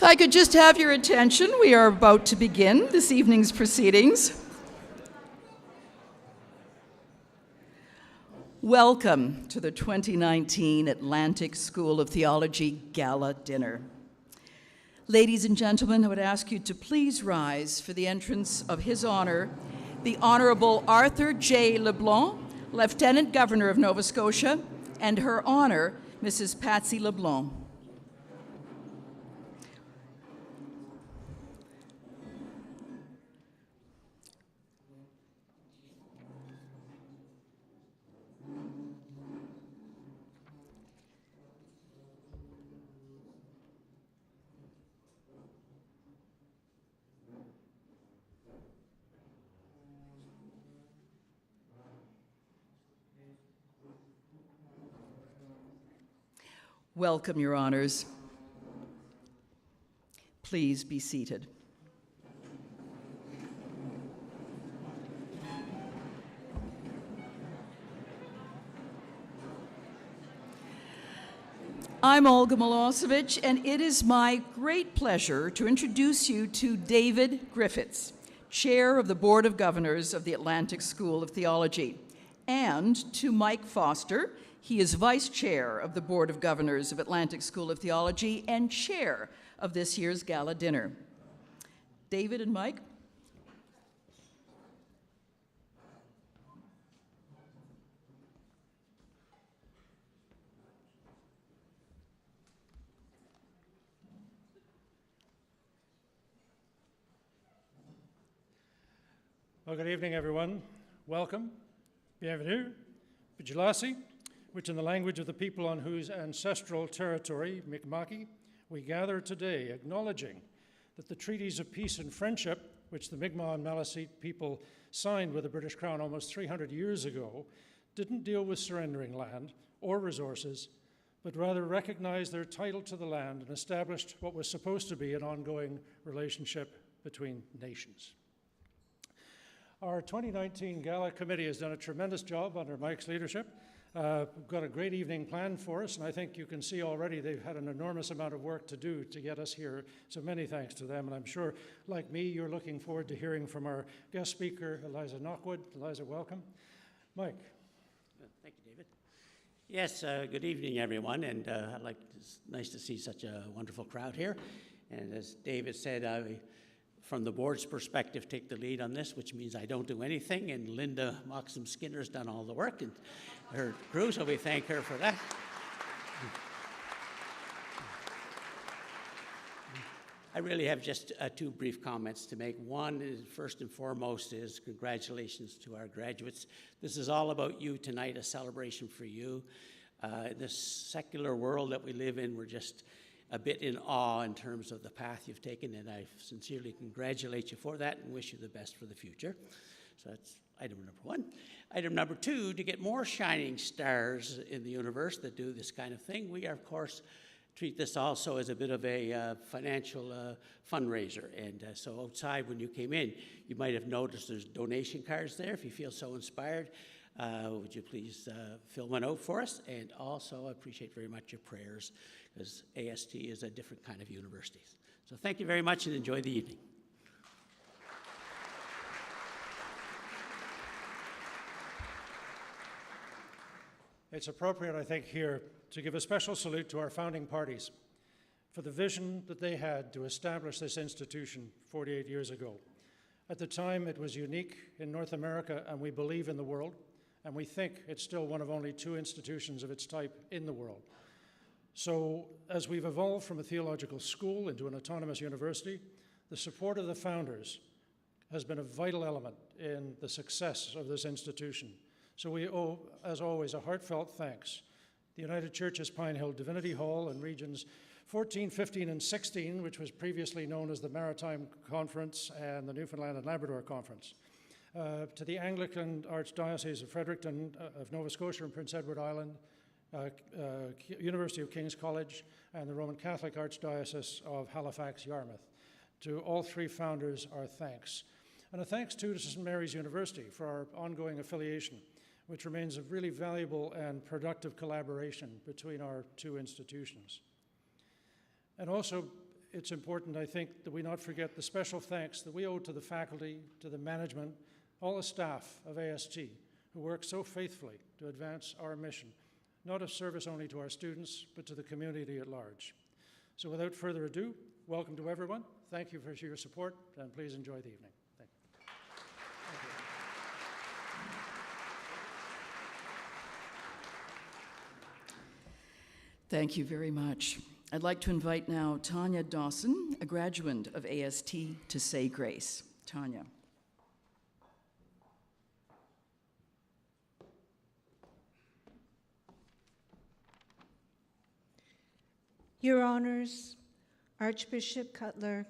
If I could just have your attention, we are about to begin this evening's proceedings. Welcome to the 2019 Atlantic School of Theology Gala Dinner. Ladies and gentlemen, I would ask you to please rise for the entrance of His Honor, the Honorable Arthur J. LeBlanc, Lieutenant Governor of Nova Scotia, and Her Honor, Mrs. Patsy LeBlanc. Welcome, Your Honors. Please be seated. I'm Olga Milosevic, and it is my great pleasure to introduce you to David Griffiths, Chair of the Board of Governors of the Atlantic School of Theology, and to Mike Foster. He is Vice Chair of the Board of Governors of Atlantic School of Theology and Chair of this year's Gala Dinner. David and Mike. Well, good evening, everyone. Welcome. Bienvenue. Vigilasi, which in the language of the people on whose ancestral territory, Mi'kma'ki, we gather today, acknowledging that the treaties of peace and friendship, which the Mi'kmaq and Maliseet people signed with the British Crown almost 300 years ago, didn't deal with surrendering land or resources, but rather recognized their title to the land and established what was supposed to be an ongoing relationship between nations. Our 2019 Gala Committee has done a tremendous job under Mike's leadership. We've got a great evening planned for us, and I think you can see already they've had an enormous amount of work to do to get us here, so many thanks to them. And I'm sure, like me, you're looking forward to hearing from our guest speaker, Eliza Knockwood. Eliza, welcome. Mike. Thank you, David. Yes, good evening, everyone, and it's nice to see such a wonderful crowd here. And as David said, from the board's perspective, take the lead on this, which means I don't do anything, and Linda Moxham-Skinner's done all the work, and her crew, so we thank her for that. I really have just two brief comments to make. One is, first and foremost, is congratulations to our graduates. This is all about you tonight, a celebration for you. This secular world that we live in, we're just a bit in awe in terms of the path you've taken, and I sincerely congratulate you for that and wish you the best for the future. So that's item number one. Item number two, to get more shining stars in the universe that do this kind of thing, we, of course, treat this also as a bit of a financial fundraiser. And so outside when you came in, you might have noticed there's donation cards there. If you feel so inspired, would you please fill one out for us? And also, I appreciate very much your prayers, because AST is a different kind of university. So thank you very much and enjoy the evening. It's appropriate, I think, here to give a special salute to our founding parties for the vision that they had to establish this institution 48 years ago. At the time, it was unique in North America, and we believe in the world, and we think it's still one of only two institutions of its type in the world. So as we've evolved from a theological school into an autonomous university, the support of the founders has been a vital element in the success of this institution. So we owe, as always, a heartfelt thanks. The United Church's Pine Hill Divinity Hall and Regions 14, 15, and 16, which was previously known as the Maritime Conference and the Newfoundland and Labrador Conference. To the Anglican Archdiocese of Fredericton, of Nova Scotia and Prince Edward Island, University of King's College, and the Roman Catholic Archdiocese of Halifax, Yarmouth. To all three founders, our thanks. And a thanks too to St. Mary's University for our ongoing affiliation, which remains a really valuable and productive collaboration between our two institutions. And also, it's important, I think, that we not forget the special thanks that we owe to the faculty, to the management, all the staff of AST who work so faithfully to advance our mission, not of service only to our students, but to the community at large. So without further ado, welcome to everyone. Thank you for your support, and please enjoy the evening. Thank you. Thank you very much. I'd like to invite now Tanya Dawson, a graduate of AST, to say grace. Tanya. Your Honors, Archbishop Cutler,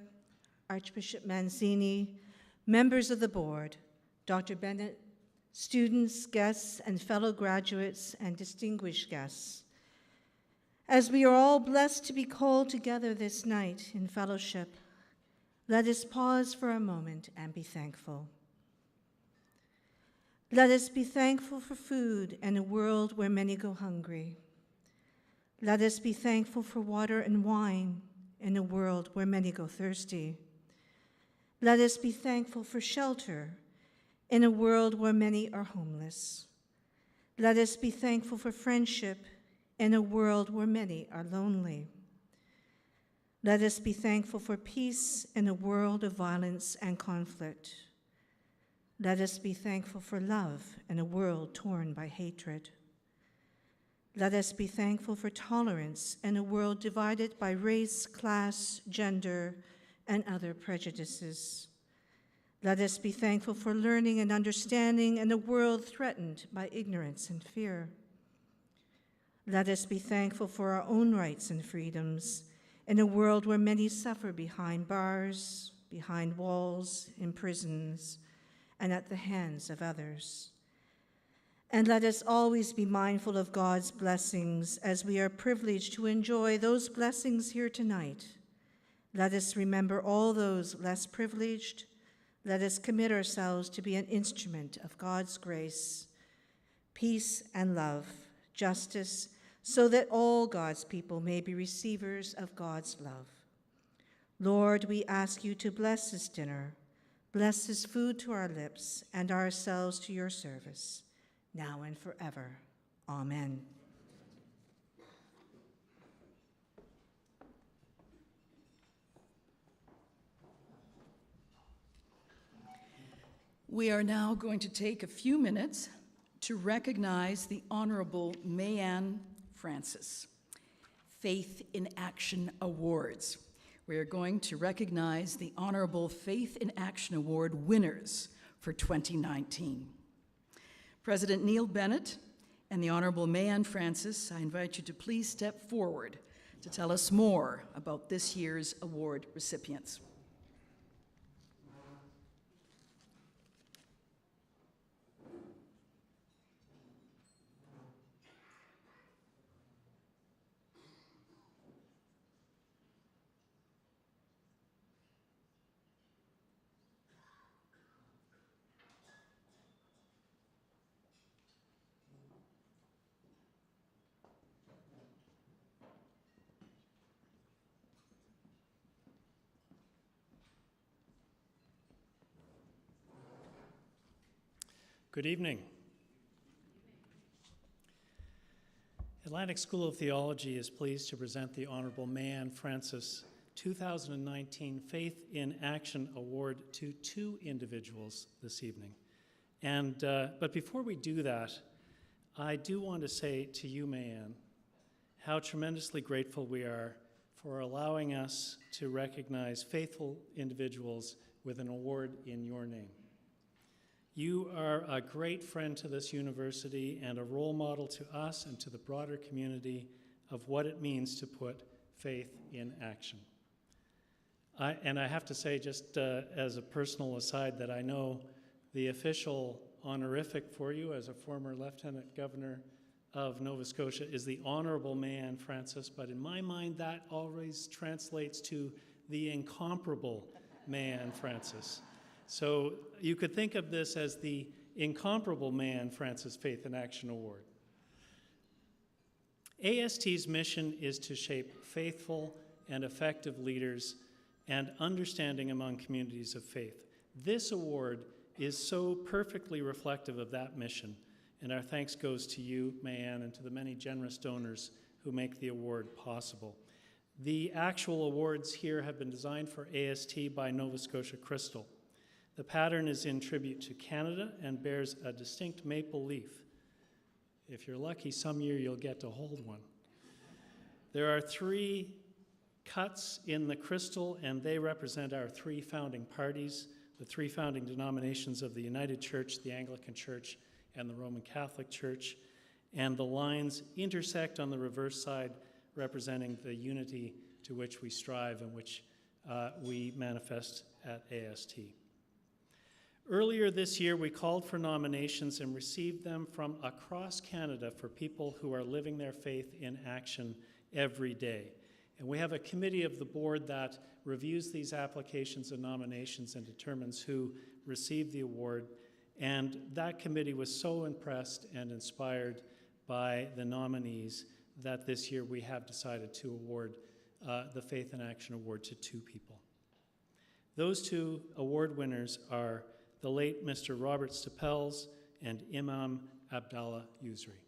Archbishop Manzini, members of the board, Dr. Bennett, students, guests, and fellow graduates and distinguished guests, as we are all blessed to be called together this night in fellowship, let us pause for a moment and be thankful. Let us be thankful for food in a world where many go hungry. Let us be thankful for water and wine in a world where many go thirsty. Let us be thankful for shelter in a world where many are homeless. Let us be thankful for friendship in a world where many are lonely. Let us be thankful for peace in a world of violence and conflict. Let us be thankful for love in a world torn by hatred. Let us be thankful for tolerance in a world divided by race, class, gender, and other prejudices. Let us be thankful for learning and understanding in a world threatened by ignorance and fear. Let us be thankful for our own rights and freedoms in a world where many suffer behind bars, behind walls, in prisons, and at the hands of others. And let us always be mindful of God's blessings as we are privileged to enjoy those blessings here tonight. Let us remember all those less privileged. Let us commit ourselves to be an instrument of God's grace, peace and love, justice, so that all God's people may be receivers of God's love. Lord, we ask you to bless this dinner, bless this food to our lips, and ourselves to your service, now and forever. Amen. We are now going to take a few minutes to recognize the Honorable Mayanne Francis Faith in Action Awards. We are going to recognize the Honorable Faith in Action Award winners for 2019. President Neil Bennett and the Honorable Mayanne Francis, I invite you to please step forward to tell us more about this year's award recipients. Good evening. Atlantic School of Theology is pleased to present the Honorable Mayanne Francis 2019 Faith in Action Award to two individuals this evening. But before we do that, I do want to say to you, Mayanne, how tremendously grateful we are for allowing us to recognize faithful individuals with an award in your name. You are a great friend to this university and a role model to us and to the broader community of what it means to put faith in action. I have to say, just as a personal aside, that I know the official honorific for you as a former Lieutenant Governor of Nova Scotia is the Honorable Mayanne Francis, but in my mind that always translates to the incomparable Mayanne Francis. So you could think of this as the Incomparable Mayanne Francis Faith in Action Award. AST's mission is to shape faithful and effective leaders and understanding among communities of faith. This award is so perfectly reflective of that mission, and our thanks goes to you, Mayanne, and to the many generous donors who make the award possible. The actual awards here have been designed for AST by Nova Scotia Crystal. The pattern is in tribute to Canada and bears a distinct maple leaf. If you're lucky, some year you'll get to hold one. There are 3 cuts in the crystal, and they represent our 3 founding parties, the 3 founding denominations of the United Church, the Anglican Church, and the Roman Catholic Church. And the lines intersect on the reverse side, representing the unity to which we strive and which we manifest at AST. Earlier this year, we called for nominations and received them from across Canada for people who are living their faith in action every day. And we have a committee of the board that reviews these applications and nominations and determines who received the award. And that committee was so impressed and inspired by the nominees that this year we have decided to award the Faith in Action Award to 2 people. Those 2 award winners are the late Mr. Robert Stapels and Imam Abdallah Yusri.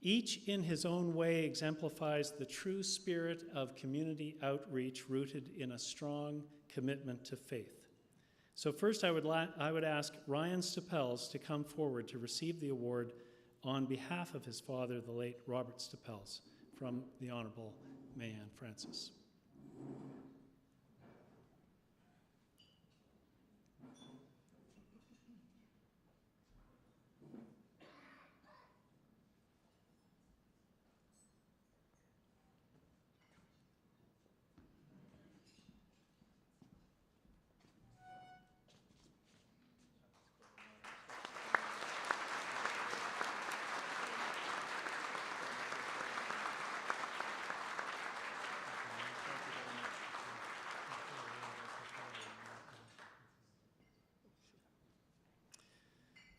Each in his own way exemplifies the true spirit of community outreach rooted in a strong commitment to faith. So first I would ask Ryan Stapels to come forward to receive the award on behalf of his father, the late Robert Stapels, from the Honorable Mayanne Francis.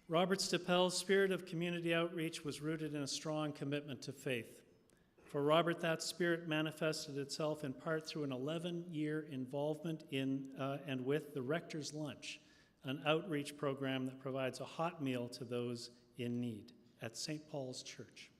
Robert Stapel's spirit of community outreach was rooted in a strong commitment to faith. For Robert, that spirit manifested itself in part through an 11-year involvement in and with the Rector's Lunch, an outreach program that provides a hot meal to those in need at St. Paul's Church.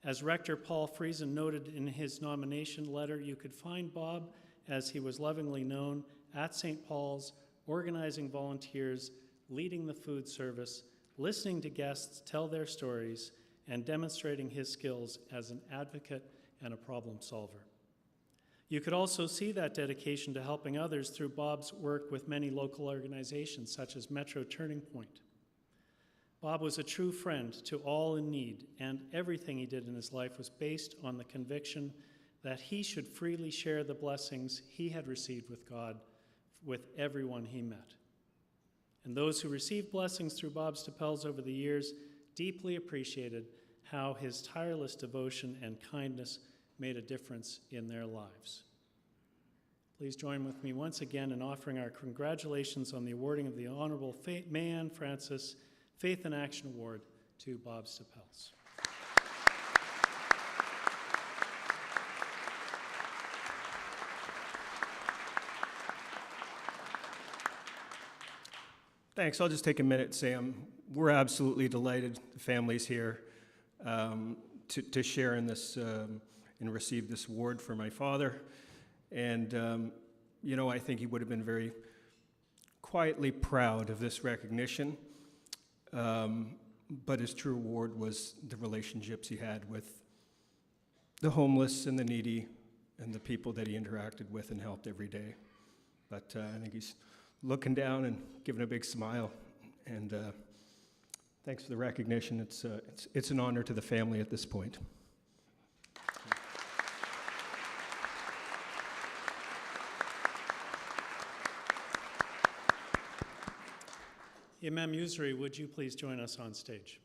As Rector Paul Friesen noted in his nomination letter, you could find Bob, as he was lovingly known, at St. Paul's, organizing volunteers, leading the food service, listening to guests tell their stories, and demonstrating his skills as an advocate and a problem solver. You could also see that dedication to helping others through Bob's work with many local organizations such as Metro Turning Point. Bob was a true friend to all in need, and everything he did in his life was based on the conviction that he should freely share the blessings he had received with God with everyone he met. And those who received blessings through Bob Stapels over the years deeply appreciated how his tireless devotion and kindness made a difference in their lives. Please join with me once again in offering our congratulations on the awarding of the Honorable Mayanne Francis Faith in Action Award to Bob Stapels. Thanks. I'll just take a minute, Sam. We're absolutely delighted, the family's here, to share in this and receive this award for my father. And, you know, I think he would have been very quietly proud of this recognition. But his true award was the relationships he had with the homeless and the needy and the people that he interacted with and helped every day. But I think he's looking down and giving a big smile. And thanks for the recognition. It's an honor to the family at this point. Imam Yusri, would you please join us on stage?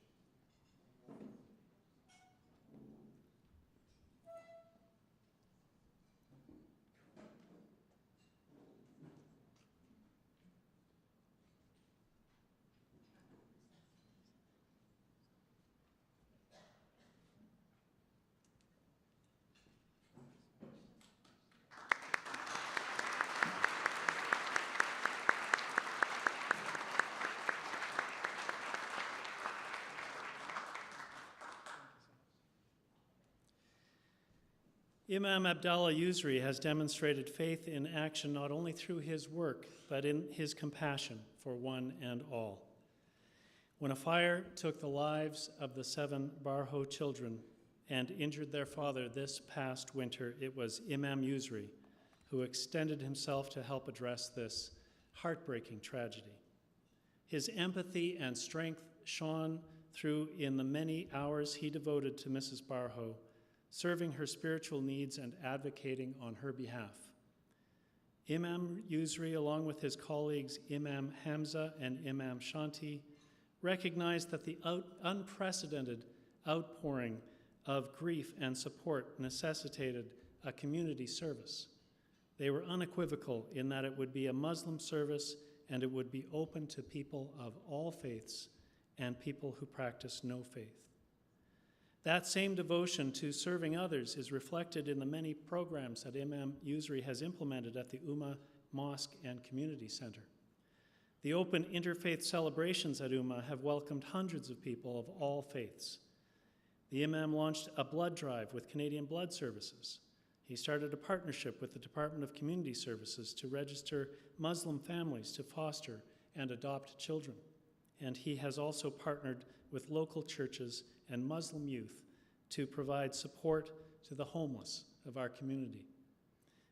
Imam Abdallah Yusri has demonstrated faith in action not only through his work, but in his compassion for one and all. When a fire took the lives of the 7 Barho children and injured their father this past winter, it was Imam Yusri who extended himself to help address this heartbreaking tragedy. His empathy and strength shone through in the many hours he devoted to Mrs. Barho, serving her spiritual needs and advocating on her behalf. Imam Yusri, along with his colleagues Imam Hamza and Imam Shanti, recognized that the unprecedented outpouring of grief and support necessitated a community service. They were unequivocal in that it would be a Muslim service and it would be open to people of all faiths and people who practice no faith. That same devotion to serving others is reflected in the many programs that Imam Yusri has implemented at the Ummah Mosque and Community Center. The open interfaith celebrations at Ummah have welcomed hundreds of people of all faiths. The Imam launched a blood drive with Canadian Blood Services. He started a partnership with the Department of Community Services to register Muslim families to foster and adopt children. And he has also partnered with local churches and Muslim youth to provide support to the homeless of our community.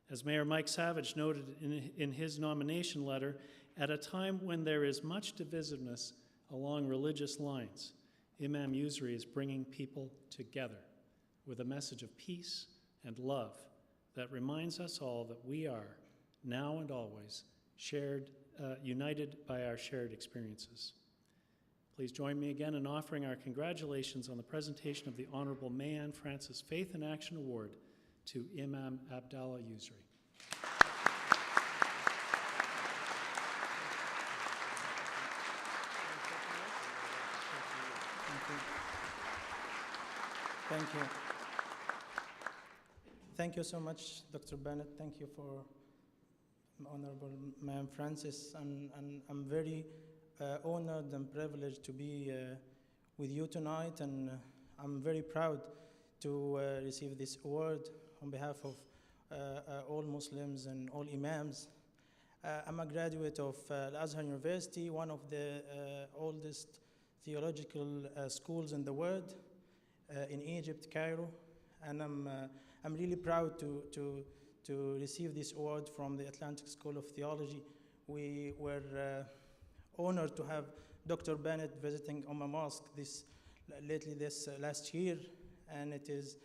As Mayor Mike Savage noted in his nomination letter, at a time when there is much divisiveness along religious lines, Imam Yusri is bringing people together with a message of peace and love that reminds us all that we are, now and always, united by our shared experiences. Please join me again in offering our congratulations on the presentation of the Honorable Mayan Francis Faith in Action Award to Imam Abdallah Yusri. Thank you. Thank you so much, Dr. Bennett. Thank you for Honorable Ma'am Francis. And I'm very honored and privileged to be with you tonight. And I'm very proud to receive this award on behalf of all Muslims and all Imams. I'm a graduate of Al-Azhar University, one of the oldest theological schools in the world, in Egypt, Cairo, and I'm really proud to receive this award from the Atlantic School of Theology. We were honored to have Dr. Bennett visiting Ummah Mosque this last year, and it is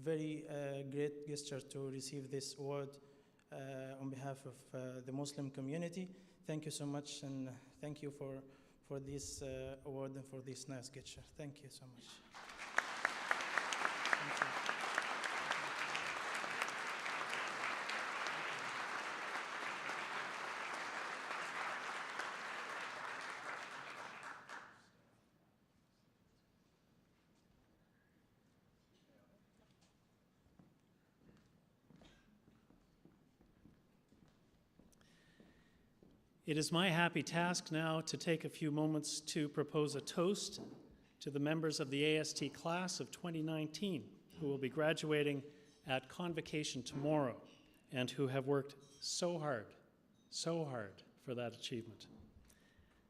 very great gesture to receive this award on behalf of the Muslim community. Thank you so much, and thank you for this award and for this nice gesture. Thank you so much. Thank you. It is my happy task now to take a few moments to propose a toast to the members of the AST class of 2019 who will be graduating at convocation tomorrow and who have worked so hard for that achievement.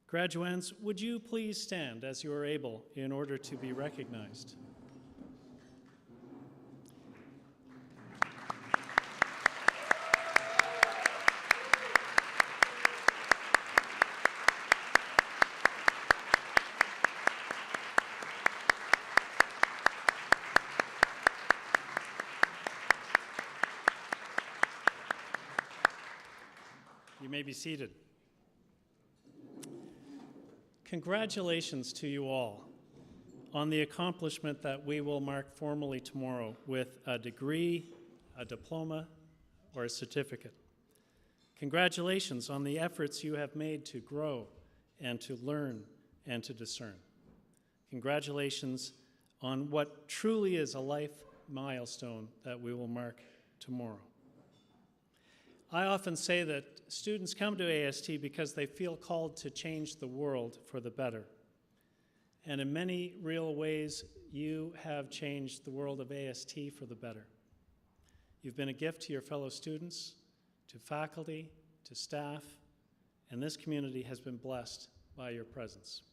Graduands, would you please stand as you are able in order to be recognized? You may be seated. Congratulations to you all on the accomplishment that we will mark formally tomorrow with a degree, a diploma, or a certificate. Congratulations on the efforts you have made to grow and to learn and to discern. Congratulations on what truly is a life milestone that we will mark tomorrow. I often say that students come to AST because they feel called to change the world for the better. And in many real ways, you have changed the world of AST for the better. You've been a gift to your fellow students, to faculty, to staff, and this community has been blessed by your presence.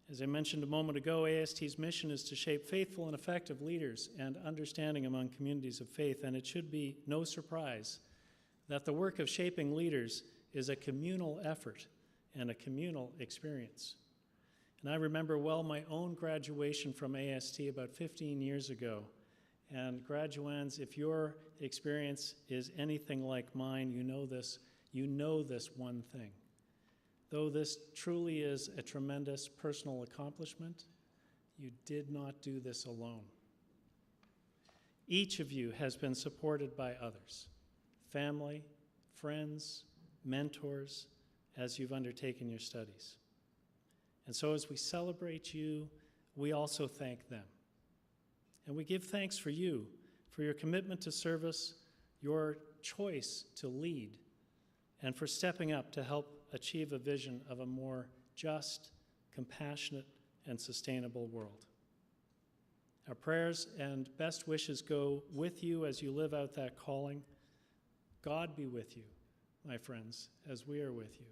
As I mentioned a moment ago, AST's mission is to shape faithful and effective leaders and understanding among communities of faith, and it should be no surprise that the work of shaping leaders is a communal effort and a communal experience. And I remember well my own graduation from AST about 15 years ago. And graduands, if your experience is anything like mine, you know this one thing. Though this truly is a tremendous personal accomplishment, you did not do this alone. Each of you has been supported by others, family, friends, mentors, as you've undertaken your studies. And so as we celebrate you, we also thank them. And we give thanks for you, for your commitment to service, your choice to lead, and for stepping up to help achieve a vision of a more just, compassionate, and sustainable world. Our prayers and best wishes go with you as you live out that calling. God be with you, my friends, as we are with you.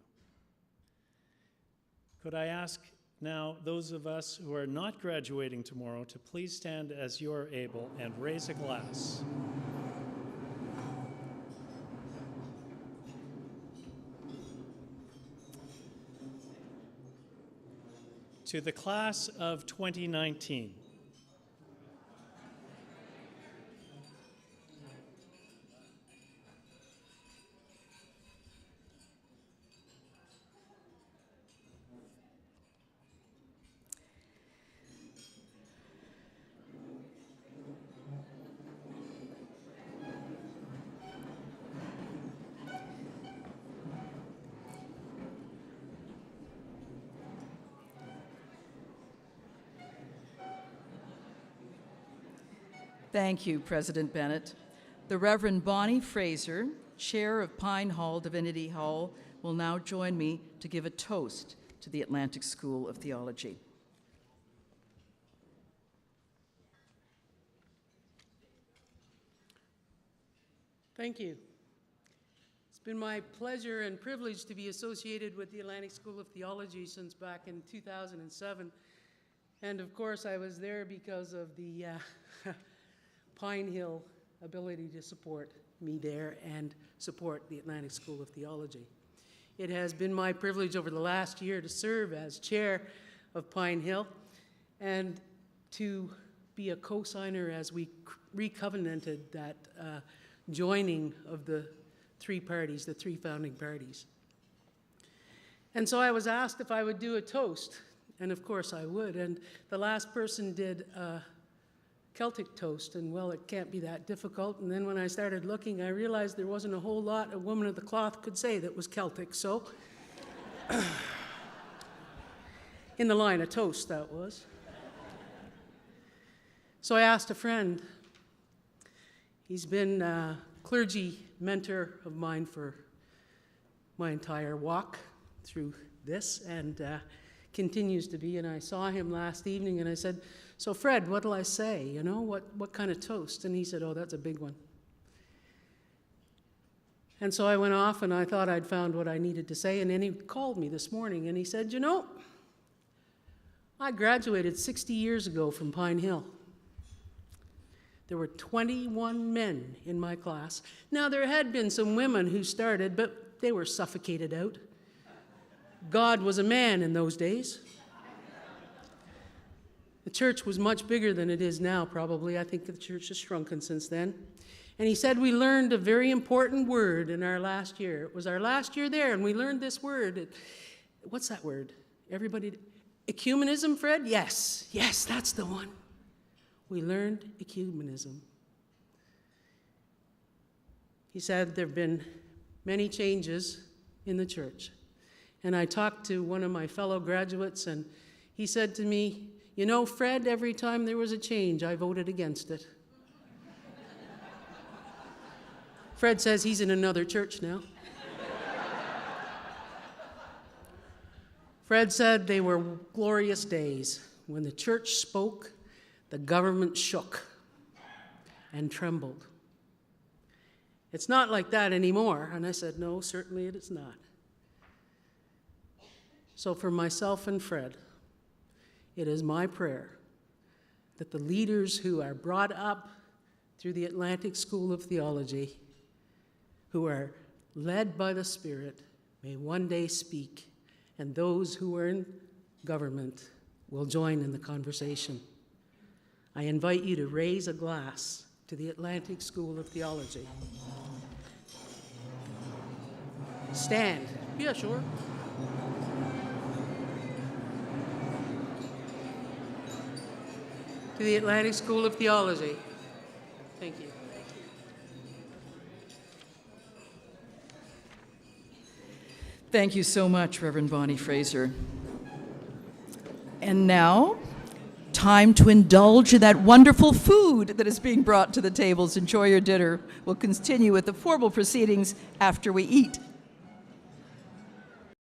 Could I ask now those of us who are not graduating tomorrow to please stand as you are able and raise a glass. To the class of 2019. Thank you, President Bennett. The Reverend Bonnie Fraser, Chair of Pine Hall Divinity Hall, will now join me to give a toast to the Atlantic School of Theology. Thank you. It's been my pleasure and privilege to be associated with the Atlantic School of Theology since back in 2007. And of course, I was there because of the Pine Hill ability to support me there and support the Atlantic School of Theology. It has been my privilege over the last year to serve as chair of Pine Hill and to be a co-signer as we recovenanted that joining of the three parties, the three founding parties. And so I was asked if I would do a toast, and of course I would. And the last person did a Celtic toast, and well, it can't be that difficult. And then when I started looking, I realized there wasn't a whole lot a woman of the cloth could say that was Celtic, so in the line of toast, that was. So I asked a friend. He's been a clergy mentor of mine for my entire walk through this, and continues to be. And I saw him last evening, and I said, "So Fred, what'll I say? You know, what kind of toast?" And he said, "Oh, that's a big one." And so I went off, and I thought I'd found what I needed to say. And then he called me this morning, and he said, "You know, I graduated 60 years ago from Pine Hill. There were 21 men in my class. Now, there had been some women who started, but they were suffocated out. God was a man in those days. The church was much bigger than it is now, probably. I think the church has shrunken since then." And he said, "We learned a very important word in our last year. It was our last year there, and we learned this word." What's that word? Everybody, ecumenism, Fred? Yes, that's the one. We learned ecumenism. He said there have been many changes in the church. And I talked to one of my fellow graduates, and he said to me, "You know, Fred, every time there was a change, I voted against it." Fred says he's in another church now. Fred said they were glorious days. When the church spoke, the government shook. and trembled. It's not like that anymore. And I said, no, certainly it is not. So for myself and Fred, it is my prayer that the leaders who are brought up through the Atlantic School of Theology, who are led by the Spirit, may one day speak, and those who are in government will join in the conversation. I invite you to raise a glass to the Atlantic School of Theology. Stand. Yeah, sure. To the Atlantic School of Theology. Thank you. Thank you so much, Reverend Bonnie Fraser. And now, time to indulge in that wonderful food that is being brought to the tables. Enjoy your dinner. We'll continue with the formal proceedings after we eat.